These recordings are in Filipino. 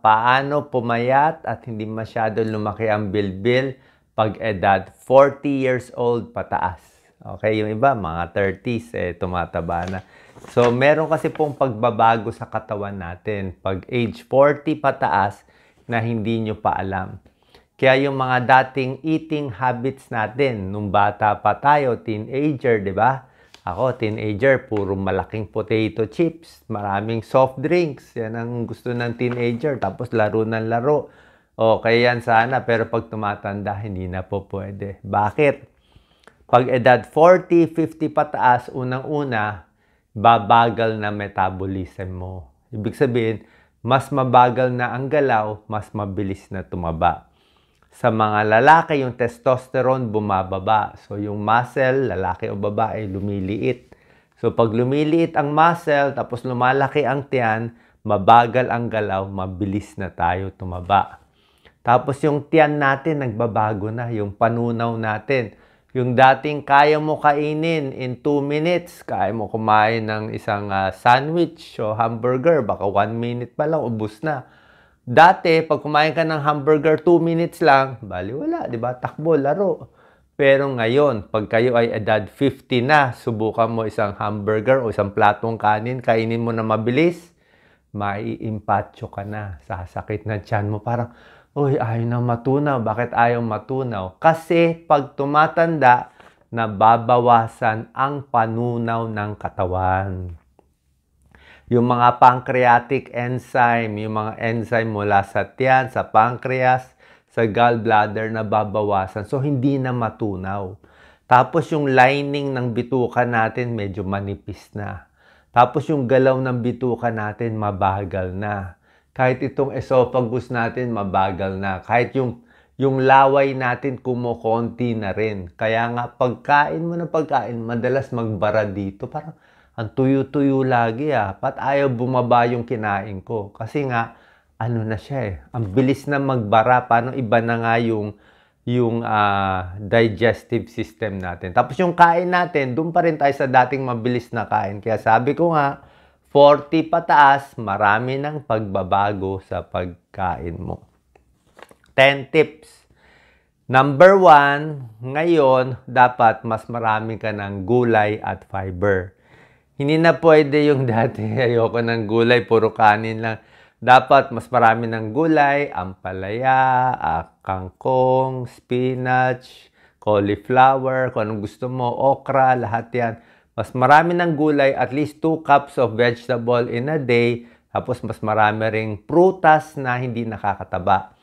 Paano pumayat at hindi masyado lumaki ang bilbil pag edad 40 years old pataas? Okay, yung iba, mga 30s, tumataba na. So, meron kasi pong pagbabago sa katawan natin pag age 40 pataas na hindi nyo pa alam. Kaya yung mga dating eating habits natin, nung bata pa tayo, teenager, di ba? Ako, teenager, puro malaking potato chips, maraming soft drinks. Yan ang gusto ng teenager. Tapos laro ng laro. Okay yan sana, pero pag tumatanda, hindi na po pwede. Bakit? Pag edad 40, 50 pataas, unang-una, babagal na metabolism mo. Ibig sabihin, mas mabagal na ang galaw, mas mabilis na tumaba. Sa mga lalaki, yung testosterone bumababa. So, yung muscle, lalaki o babae, lumiliit. So, pag lumiliit ang muscle, tapos lumalaki ang tiyan, mabagal ang galaw, mabilis na tayo tumaba. Tapos, yung tiyan natin, nagbabago na. Yung panunaw natin. Yung dating kaya mo kainin in 2 minutes, kaya mo kumain ng isang sandwich o hamburger, baka 1 minute pa lang, ubos na. Dati, pag kumain ka ng hamburger, 2 minutes lang, bali wala, di ba? Takbo, laro. Pero ngayon, pag kayo ay edad 50 na, subukan mo isang hamburger o isang platong kanin, kainin mo na mabilis, maiimpatyo ka na, sasakit na tiyan mo. Parang, uy, ayaw na matunaw. Bakit ayaw matunaw? Kasi pag tumatanda, nababawasan ang panunaw ng katawan. Yung mga pancreatic enzyme, yung mga enzyme mula sa tiyan, sa pancreas, sa gallbladder, nababawasan. So, hindi na matunaw. Tapos, yung lining ng bituka natin, medyo manipis na. Tapos, yung galaw ng bituka natin, mabagal na. Kahit itong esophagus natin, mabagal na. Kahit yung laway natin, kumukonti na rin. Kaya nga, pagkain mo ng pagkain, madalas magbara dito. Parang, ang tuyo-tuyo lagi Pat ayaw bumaba yung kinain ko. Kasi nga, ano na siya Ang bilis na magbara. Paano iba na nga yung digestive system natin. Tapos yung kain natin, doon pa rin tayo sa dating mabilis na kain. Kaya sabi ko nga, 40 pataas, marami ng pagbabago sa pagkain mo. 10 tips. Number 1, ngayon, dapat mas marami ka ng gulay at fiber. Hindi na pwede yung dati, ayoko ng gulay, puro kanin lang. Dapat mas marami ng gulay, ampalaya, kangkong, spinach, cauliflower, kung anong gusto mo, okra, lahat yan. Mas marami ng gulay, at least 2 cups of vegetable in a day. Tapos mas marami ring prutas na hindi nakakataba.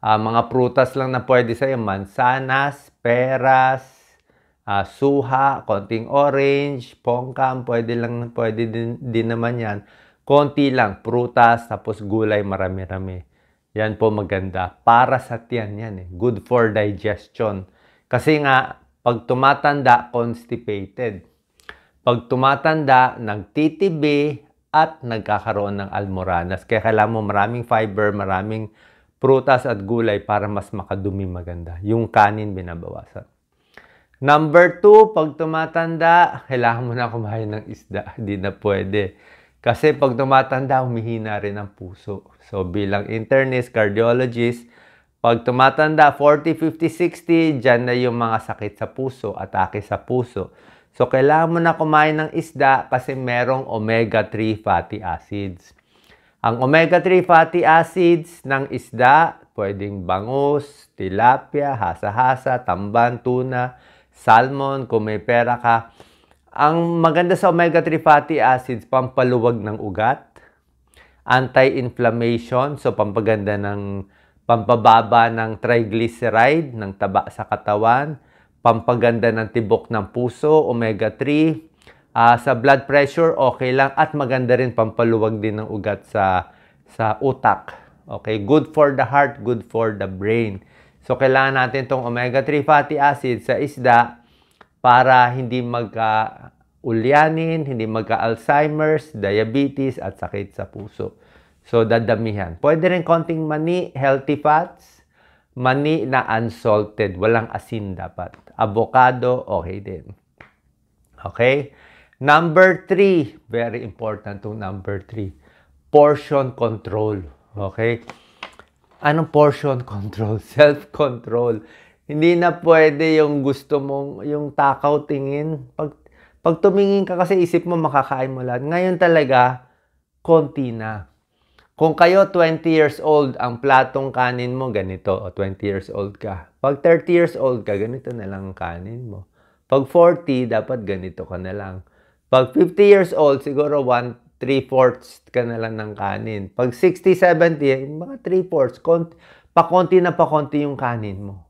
Mga prutas lang na pwede sa'yo, mansanas, peras, suha, konting orange, pongkam, pwede din naman yan. Konti lang, prutas, tapos gulay, marami-rami. Yan po maganda. Para sa tiyan yan Good for digestion. Kasi nga, pag tumatanda, constipated. Pag tumatanda, nagtitibi at nagkakaroon ng almoranas. Kaya kailangan mo maraming fiber, maraming prutas at gulay para mas makadumi maganda. Yung kanin binabawasan. Number 2, pag tumatanda, kailangan mo na kumain ng isda. Hindi na pwede. Kasi pag tumatanda, humihina rin ang puso. So, bilang internist, cardiologist, pag tumatanda, 40, 50, 60, dyan na yung mga sakit sa puso, atake sa puso. So, kailangan mo na kumain ng isda kasi merong omega-3 fatty acids. Ang omega-3 fatty acids ng isda, pwedeng bangus, tilapia, hasa-hasa, tamban, tuna, salmon, kung may pera ka. Ang maganda sa omega-3 fatty acids, pampaluwag ng ugat, anti-inflammation, so pampaganda pampababa ng triglyceride, ng taba sa katawan, pampaganda ng tibok ng puso, omega-3, sa blood pressure, okay lang, at maganda rin pampaluwag din ng ugat sa utak. Okay, good for the heart, good for the brain. So, kailangan natin itong omega-3 fatty acids sa isda para hindi magka-ulyanin, hindi magka-Alzheimer's, diabetes, at sakit sa puso. So, dadamihan. Pwede rin konting mani, healthy fats, mani na unsalted, walang asin dapat. Avocado, okay din. Okay? Number 3, very important itong number 3, portion control. Okay? Anong portion control? Self-control. Hindi na pwede yung gusto mong, yung takaw tingin. Pag tumingin ka kasi isip mo makakain mo lahat. Ngayon talaga, konti na. Kung kayo 20 years old, ang platong kanin mo ganito, o 20 years old ka. Pag 30 years old ka, ganito na lang ang kanin mo. Pag 40, dapat ganito ka na lang. Pag 50 years old, siguro 3/4 ka na lang ng kanin. Pag 60, 70, mga 3/4. Pakonti na pakonti yung kanin mo.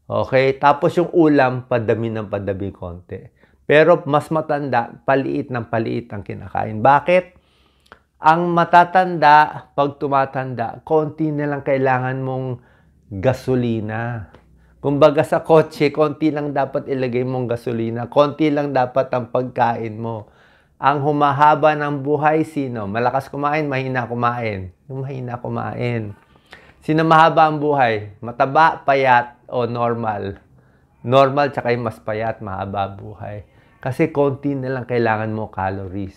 Okay? Tapos yung ulam, padami ng padami konti. Pero mas matanda, paliit ng paliit ang kinakain. Bakit? Ang matatanda, pag tumatanda, konti na lang kailangan mong gasolina. Kumbaga sa kotse, konti lang dapat ilagay mong gasolina. Konti lang dapat ang pagkain mo. Ang humahaba ng buhay, sino? Malakas kumain, mahina kumain. Yung mahina kumain. Sino mahaba ang buhay? Mataba, payat, o normal? Normal, tsaka yung mas payat, mahaba buhay. Kasi konti na lang kailangan mo calories.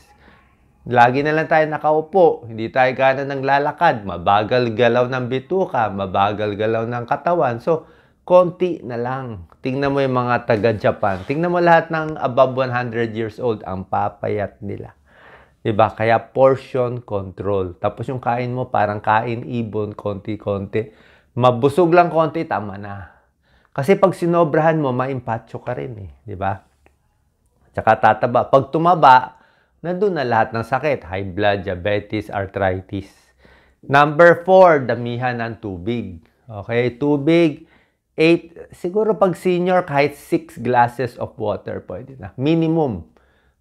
Lagi na lang tayo nakaupo. Hindi tayo gana ng lalakad. Mabagal galaw ng bituka. Mabagal galaw ng katawan. So, konti na lang. Tingnan mo yung mga taga-Japan. Tingnan mo lahat ng above 100 years old. Ang papayat nila. Diba? Kaya portion control. Tapos yung kain mo parang kain ibon, konti-konti. Mabusog lang konti, tama na. Kasi pag sinobrahan mo, maimpatyo ka rin eh. Diba? Tsaka tataba. Pag tumaba, nandun na lahat ng sakit. High blood, diabetes, arthritis. Number 4, damihan ng tubig. Okay, tubig, 8, siguro pag senior, kahit 6 glasses of water, pwede na. Minimum.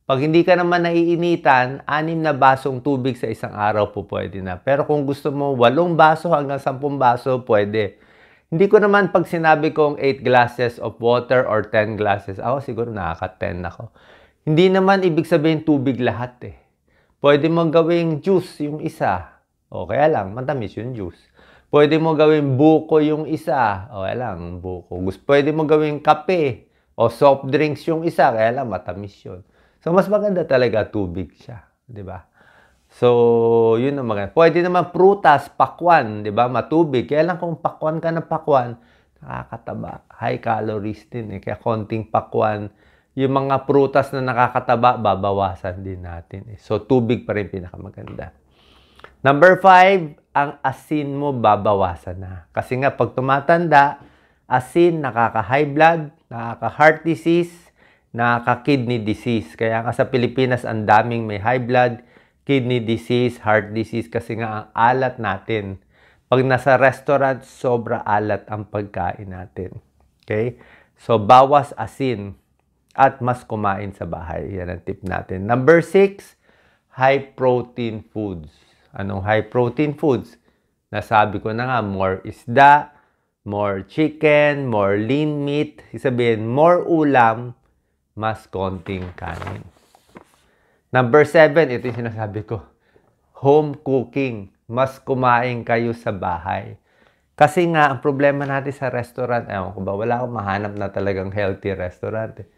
Pag hindi ka naman naiinitan, 6 na basong tubig sa isang araw po pwede na. Pero kung gusto mo 8 baso hanggang 10 baso, pwede. Hindi ko naman pag sinabi kong 8 glasses of water or 10 glasses, ako siguro nakaka-10 ako. Hindi naman ibig sabihin tubig lahat eh. Pwede mo gawing juice yung isa. O kaya lang, matamis yung juice. Pwede mo gawing buko yung isa. O kaya lang, buko. Pwede mo gawing kape o soft drinks yung isa. Kaya lang, matamis yun. So, mas maganda talaga tubig siya. Diba? So, yun ang maganda. Pwede naman prutas, pakwan. Diba? Matubig. Kaya lang kung pakwan ka ng pakwan, nakakataba. High calories din eh. Kaya konting pakwan. Yung mga prutas na nakakataba, babawasan din natin. So, tubig pa rin pinakamaganda. Number 5, ang asin mo babawasan na. Kasi nga, pag tumatanda, asin, nakaka-high blood, nakaka-heart disease, nakaka-kidney disease. Kaya nga sa Pilipinas, ang daming may high blood, kidney disease, heart disease, kasi nga ang alat natin. Pag nasa restaurant, sobra alat ang pagkain natin. Okay? So, bawas asin. At mas kumain sa bahay. Yan ang tip natin. Number 6, high-protein foods. Anong high-protein foods? Nasabi ko na nga, more isda, more chicken, more lean meat. Isabihin, more ulam, mas konting kanin. Number 7, ito yung sinasabi ko. Home cooking. Mas kumain kayo sa bahay. Kasi nga, ang problema natin sa restaurant, ewan ko ba, wala akong mahanap na talagang healthy restaurant eh.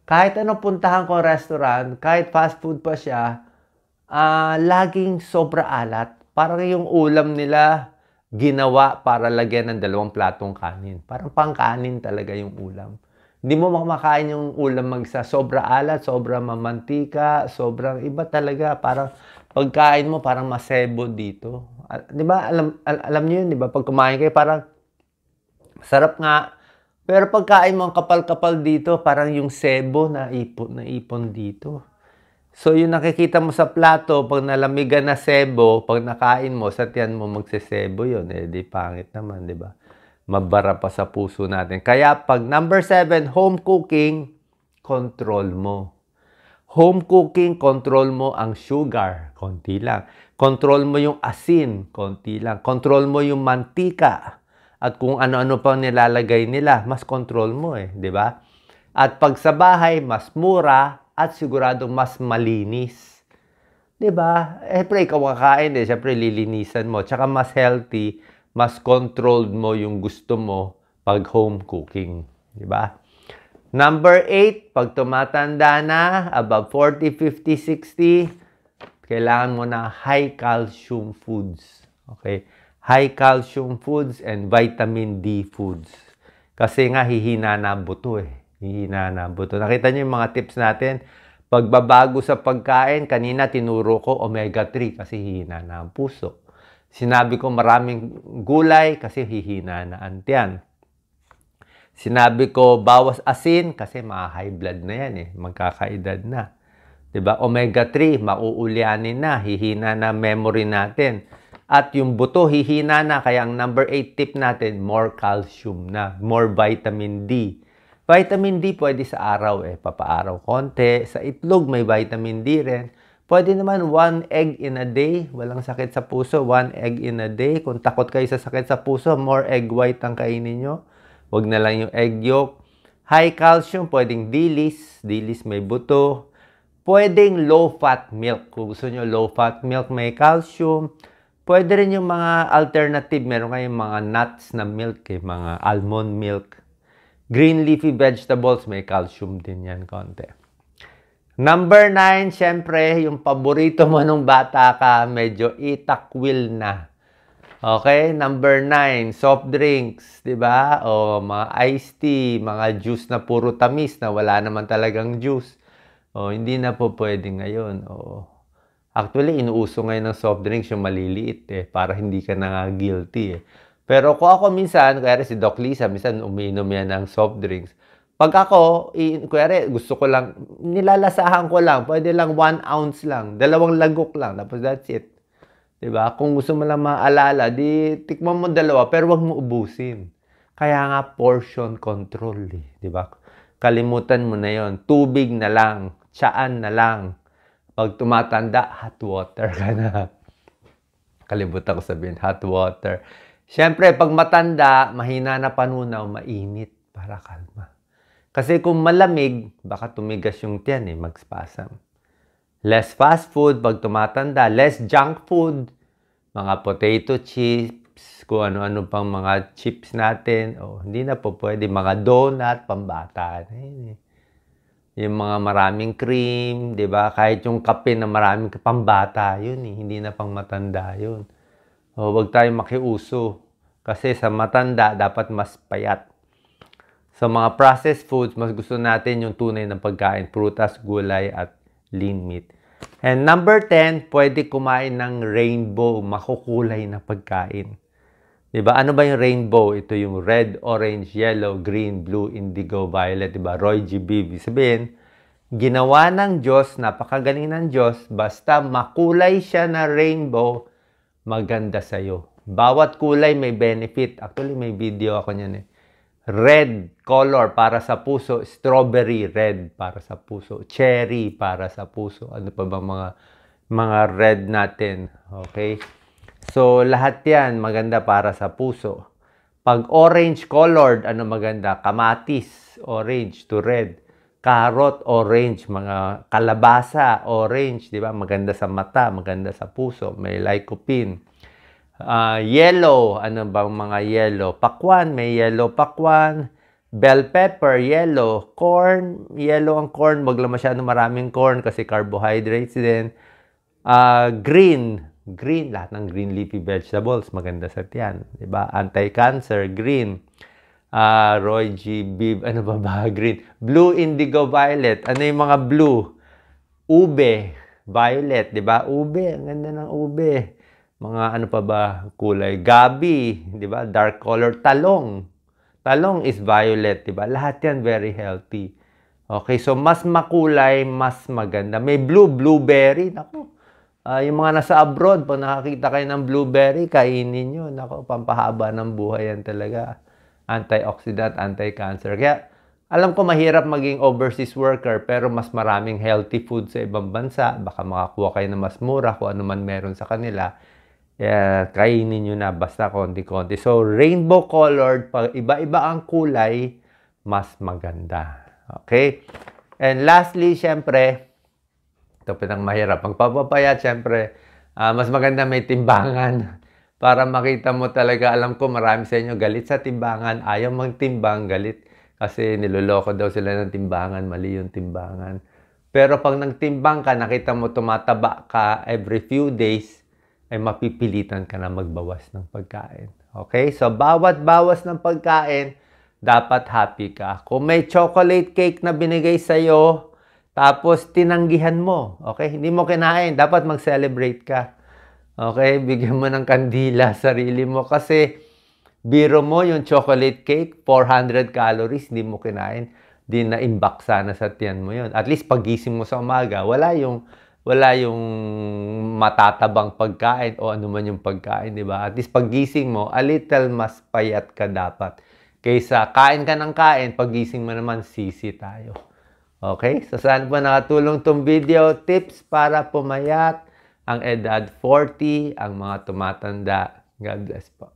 Kahit ano puntahan ko restaurant, kahit fast food pa siya, laging sobra alat. Parang yung ulam nila ginawa para lagyan ng 2 platong kanin. Parang pangkanin talaga yung ulam. Hindi mo makakain yung ulam mag-isa. Sobra alat, sobra mamantika, sobrang iba talaga. Parang pagkain mo, parang masebo dito. Di ba? Alam niyo yun, di ba? Pag kumain kayo, parang sarap nga. Pero pagkain mo ang kapal-kapal dito, parang yung sebo na ipon dito. So, yung nakikita mo sa plato, pag nalamigan na sebo, pag nakain mo, sa tiyan mo magsisebo yun. Eh, di pangit naman, di ba? Mabara pa sa puso natin. Kaya pag number 7, home cooking, control mo. Home cooking, control mo ang sugar, konti lang. Control mo yung asin, konti lang. Control mo yung mantika. At kung ano-ano pang nilalagay nila, mas control mo eh, di ba? At pag sa bahay, mas mura at siguradong mas malinis. Di ba? Siyempre, ikaw kakain eh. Siyempre, lilinisan mo. Tsaka mas healthy, mas controlled mo yung gusto mo pag home cooking. Di ba? Number 8, pag tumatanda na, above 40, 50, 60, kailangan mo na high calcium foods. Okay? High calcium foods and vitamin D foods. Kasi nga, hihina na ang buto eh. Hihina na ang buto. Nakita niyo yung mga tips natin? Pagbabago sa pagkain, kanina tinuro ko omega-3 kasi hihina na ang puso. Sinabi ko maraming gulay kasi hihina na ang tiyan. Sinabi ko bawas asin kasi high blood na yan eh. Magkakaedad na. Diba? Omega-3, mauulyanin na. Hihina na memory natin. At yung buto, hihina na. Kaya ang number 8 tip natin, more calcium na. More vitamin D. Vitamin D pwede sa araw eh. Papaaraw konti. Sa itlog may vitamin D rin. Pwede naman 1 egg in a day. Walang sakit sa puso. 1 egg in a day. Kung takot kayo sa sakit sa puso, more egg white ang kainin nyo. Huwag na lang yung egg yolk. High calcium, pwedeng dilis. Dilis may buto. Pwedeng low-fat milk. Kung gusto nyo low-fat milk, may calcium. Pwede rin yung mga alternative. Meron kayong mga nuts na milk, eh, mga almond milk. Green leafy vegetables, may calcium din yan, konti. Number 9, syempre, yung paborito mo nung bata ka, medyo itakwil na. Okay, number 9, soft drinks, di ba? O mga iced tea, mga juice na puro tamis na wala naman talagang juice. O hindi na po pwede ngayon. O actually, inuuso ngayon ng soft drinks yung maliliit eh, para hindi ka na guilty eh. Pero kung ako minsan, kaya si Doc Lisa, minsan umiinom yan ng soft drinks. Pag ako, kaya gusto ko lang, nilalasahan ko lang, pwede lang 1 ounce lang, 2 lagok lang, tapos that's it. Diba? Kung gusto mo lang maalala, di tikman mo 2, pero wag mo ubusin. Kaya nga portion control eh. Diba? Kalimutan mo na yon. Tubig na lang, tsaan na lang. Pag tumatanda, hot water ka na. Kalimutan ko sabihin, hot water. Siyempre, pag matanda, mahina na panunaw, mainit para kalma. Kasi kung malamig, baka tumigas yung tiyan eh, mag-spasm. Less fast food pag tumatanda, less junk food, mga potato chips, kung ano-ano pang mga chips natin. Oh, hindi na po pwede. Mga donut, pambata. Yung mga maraming cream, di ba? Kahit yung kape na maraming pambata, yun eh. Hindi na pang matanda yun. Oh, wag tayong makiuso. Kasi sa matanda, dapat mas payat. Sa mga processed foods, mas gusto natin yung tunay na pagkain. Prutas, gulay, at lean meat. And number 10, pwede kumain ng rainbow, makukulay na pagkain. Diba? Ano ba yung rainbow? Ito yung red, orange, yellow, green, blue, indigo, violet. Diba? Roy G. Biv. Sabihin, ginawa ng Diyos, napakagaling ng Diyos, basta makulay siya na rainbow, maganda sa'yo. Bawat kulay may benefit. Actually, may video ako niyan eh. Red color para sa puso, strawberry red para sa puso, cherry para sa puso. Ano pa ba mga red natin? Okay? So lahat 'yan maganda para sa puso. Pag orange colored, ano maganda? Kamatis, orange to red. Carrot, orange, mga kalabasa, orange, 'di ba? Maganda sa mata, maganda sa puso, may lycopene. Yellow, ano bang mga yellow? Pakwan, may yellow pakwan. Bell pepper, yellow. Corn, yellow ang corn. Wag lang masyado maraming corn kasi carbohydrates din. Green, lahat ng green leafy vegetables, maganda sa tiyan. Diba? Anti-cancer, green. Roy G. Biv, ano ba green? Blue, indigo, violet. Ano yung mga blue? Ube, violet, diba? Ube, ang ganda ng ube. Mga ano pa ba kulay? Gabi, di ba? Dark color. Talong. Talong is violet, di ba? Lahat yan very healthy. Okay, so mas makulay, mas maganda. May blueberry. Naku, yung mga nasa abroad, pag nakakita kayo ng blueberry, kainin nyo. Naku, pampahaba ng buhay yan talaga. Antioxidant, anti-cancer. Kaya, alam ko mahirap maging overseas worker, pero mas maraming healthy food sa ibang bansa. Baka makakuha kayo na mas mura kung ano man meron sa kanila. Kainin nyo na basta konti-konti. So, rainbow colored, pag iba-iba ang kulay, mas maganda. Okay? And lastly, syempre, ito pinang mahirap. Pagpapapayat, syempre, mas maganda may timbangan. Para makita mo talaga, alam ko marami sa inyo galit sa timbangan, ayaw magtimbang, galit. Kasi niloloko daw sila ng timbangan, mali yung timbangan. Pero pag nagtimbang ka, nakita mo tumataba ka every few days, ay mapipilitan ka na magbawas ng pagkain. Okay? So, bawat bawas ng pagkain, dapat happy ka. Kung may chocolate cake na binigay sa'yo, tapos tinanggihan mo, okay? Hindi mo kinain, dapat mag-celebrate ka. Okay? Bigyan mo ng kandila sarili mo kasi biro mo yung chocolate cake, 400 calories, hindi mo kinain. Di na-imbak sana sa tiyan mo yun. At least pagising mo sa umaga, wala yung matatabang pagkain o ano man yung pagkain, di ba? At least pagising mo, a little mas payat ka dapat. Kaysa kain ka ng kain, pagising mo naman, sisi tayo. Okay? So, saan po nakatulong tong video? Tips para pumayat ang edad 40, ang mga tumatanda. God bless po.